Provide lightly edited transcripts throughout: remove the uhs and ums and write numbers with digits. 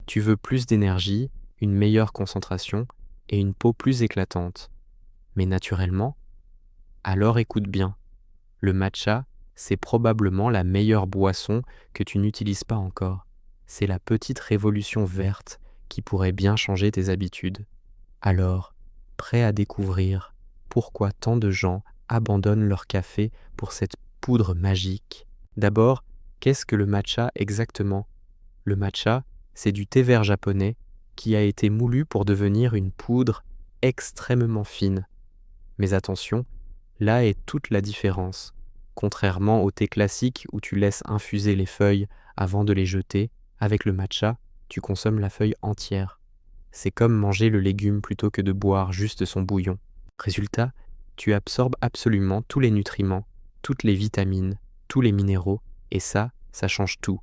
Tu veux plus d'énergie, une meilleure concentration et une peau plus éclatante. Mais naturellement, alors écoute bien. Le matcha, c'est probablement la meilleure boisson que tu n'utilises pas encore. C'est la petite révolution verte qui pourrait bien changer tes habitudes. Alors, prêt à découvrir pourquoi tant de gens abandonnent leur café pour cette poudre magique? D'abord, qu'est-ce que le matcha exactement? Le matcha, c'est du thé vert japonais qui a été moulu pour devenir une poudre extrêmement fine. Mais attention, là est toute la différence. Contrairement au thé classique où tu laisses infuser les feuilles avant de les jeter, avec le matcha, tu consommes la feuille entière. C'est comme manger le légume plutôt que de boire juste son bouillon. Résultat, tu absorbes absolument tous les nutriments, toutes les vitamines, tous les minéraux, et ça change tout.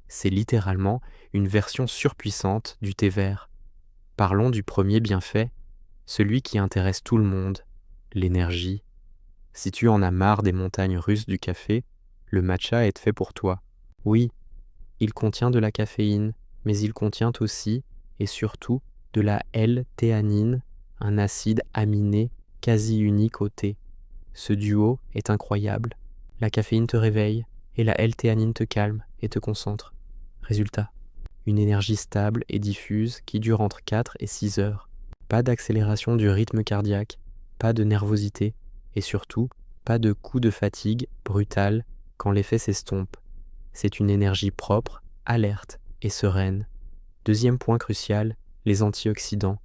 C'est littéralement une version surpuissante du thé vert. Parlons du premier bienfait, celui qui intéresse tout le monde, l'énergie. Si tu en as marre des montagnes russes du café, le matcha est fait pour toi. Oui, il contient de la caféine, mais il contient aussi, et surtout, de la L-théanine, un acide aminé quasi unique au thé. Ce duo est incroyable. La caféine te réveille, et la L-théanine te calme et te concentre. Résultat, une énergie stable et diffuse qui dure entre 4 et 6 heures. Pas d'accélération du rythme cardiaque, pas de nervosité, et surtout, pas de coup de fatigue brutal quand l'effet s'estompe. C'est une énergie propre, alerte et sereine. Deuxième point crucial, les antioxydants.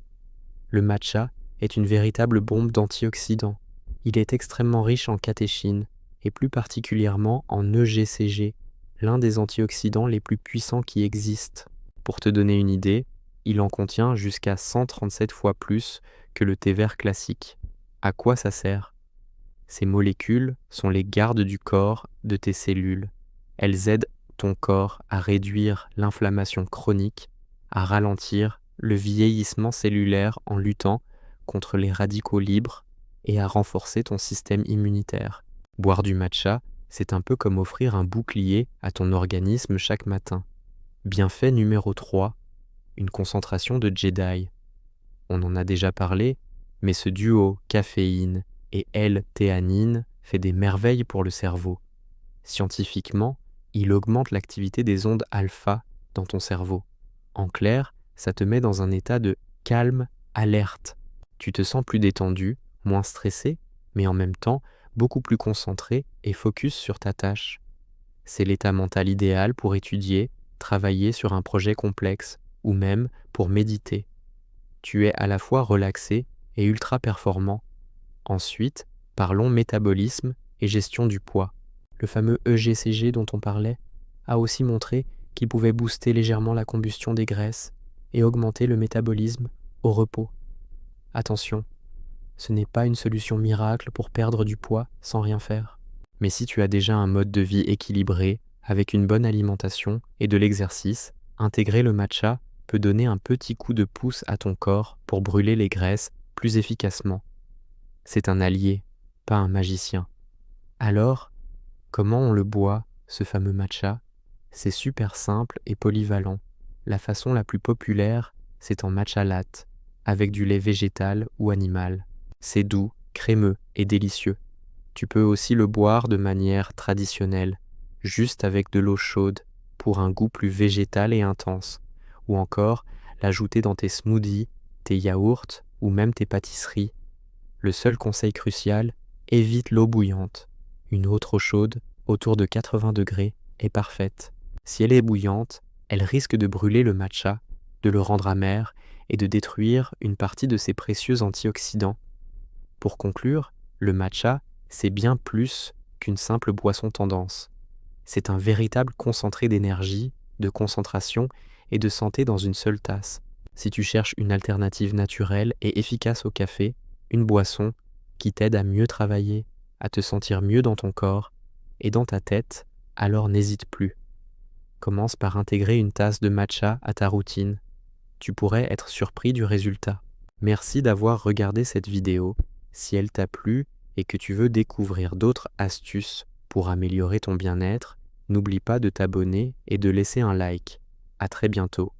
Le matcha est une véritable bombe d'antioxydants. Il est extrêmement riche en catéchine, et plus particulièrement en EGCG, l'un des antioxydants les plus puissants qui existent. Pour te donner une idée, il en contient jusqu'à 137 fois plus que le thé vert classique. À quoi ça sert? Ces molécules sont les gardes du corps de tes cellules. Elles aident ton corps à réduire l'inflammation chronique, à ralentir le vieillissement cellulaire en luttant contre les radicaux libres et à renforcer ton système immunitaire. Boire du matcha, c'est un peu comme offrir un bouclier à ton organisme chaque matin. Bienfait numéro 3, une concentration de Jedi. On en a déjà parlé, mais ce duo caféine et L-théanine fait des merveilles pour le cerveau. Scientifiquement, il augmente l'activité des ondes alpha dans ton cerveau. En clair, ça te met dans un état de calme, alerte. Tu te sens plus détendu, moins stressé, mais en même temps beaucoup plus concentré et focus sur ta tâche. C'est l'état mental idéal pour étudier, travailler sur un projet complexe ou même pour méditer. Tu es à la fois relaxé et ultra performant. Ensuite, parlons métabolisme et gestion du poids. Le fameux EGCG dont on parlait a aussi montré qu'il pouvait booster légèrement la combustion des graisses et augmenter le métabolisme au repos. Attention, ce n'est pas une solution miracle pour perdre du poids sans rien faire. Mais si tu as déjà un mode de vie équilibré, avec une bonne alimentation et de l'exercice, intégrer le matcha peut donner un petit coup de pouce à ton corps pour brûler les graisses plus efficacement. C'est un allié, pas un magicien. Alors, comment on le boit, ce fameux matcha? C'est super simple et polyvalent. La façon la plus populaire, c'est en matcha latte, avec du lait végétal ou animal. C'est doux, crémeux et délicieux. Tu peux aussi le boire de manière traditionnelle, juste avec de l'eau chaude, pour un goût plus végétal et intense, ou encore l'ajouter dans tes smoothies, tes yaourts ou même tes pâtisseries. Le seul conseil crucial, évite l'eau bouillante. Une eau trop chaude, autour de 80 degrés, est parfaite. Si elle est bouillante, elle risque de brûler le matcha, de le rendre amer et de détruire une partie de ses précieux antioxydants. Pour conclure, le matcha, c'est bien plus qu'une simple boisson tendance. C'est un véritable concentré d'énergie, de concentration et de santé dans une seule tasse. Si tu cherches une alternative naturelle et efficace au café, une boisson qui t'aide à mieux travailler, à te sentir mieux dans ton corps et dans ta tête, alors n'hésite plus. Commence par intégrer une tasse de matcha à ta routine. Tu pourrais être surpris du résultat. Merci d'avoir regardé cette vidéo. Si elle t'a plu et que tu veux découvrir d'autres astuces pour améliorer ton bien-être, n'oublie pas de t'abonner et de laisser un like. À très bientôt.